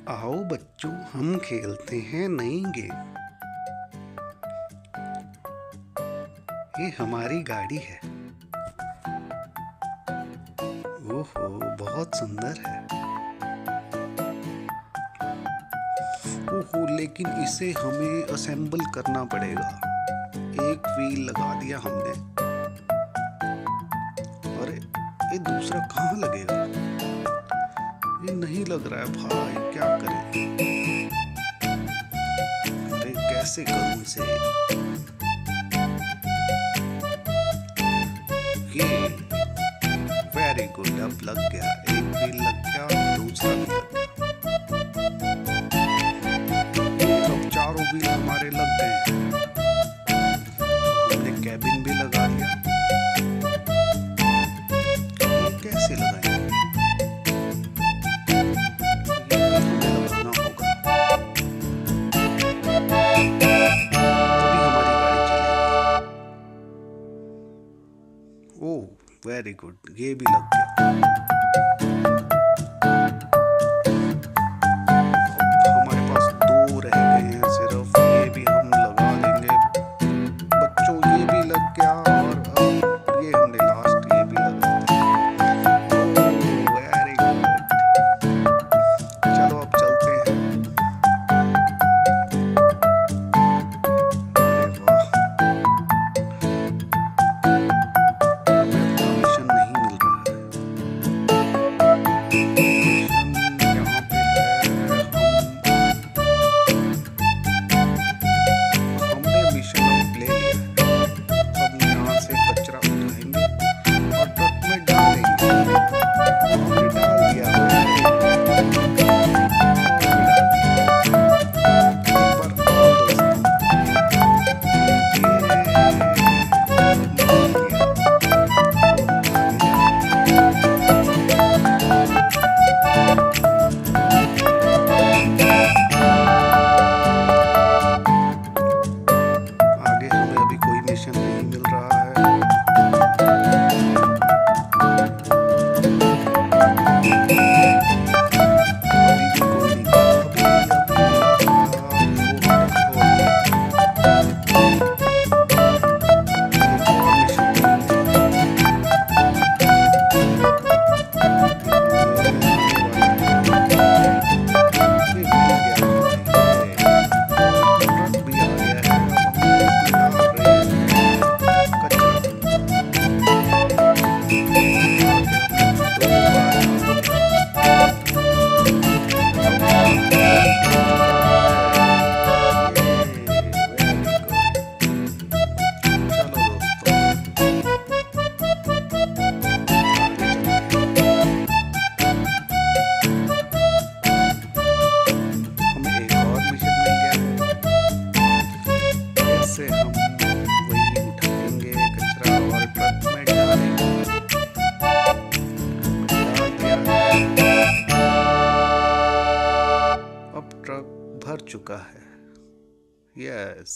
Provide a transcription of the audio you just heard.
आओ बच्चों, हम खेलते हैं नई गेम। ये हमारी गाड़ी है। ओहो, बहुत सुंदर है। ओहो, लेकिन इसे हमें असेंबल करना पड़ेगा। एक व्हील लगा दिया हमने, और ये दूसरा कहाँ लगेगा? ये नहीं लग रहा है भाई, क्या करें? अरे कैसे करूं इसे? ये वेरी गुड, अब लग गया। एक भी लग गया, दूसरा भी लग गया। अब चारों व्हील हमारे लग गए। हमने कैबिन भी लगा लिया। कैसे लगाएंगे? ओह वेरी गुड, ये भी लग गया। हमारे पास दो रह गए हैं सिर्फ, ये भी हम लगा लेंगे। बच्चों ये भी लग गया, और अब ये हमने लास्ट ये भी लगा दिया। ओह वेरी गुड, चलो अब चलते हैं। नहीं मिल रहा है। हम वही उठाएंगे कचरा और ट्रक में डालेंगे। डाल दिया। अब ट्रक भर चुका है। यस।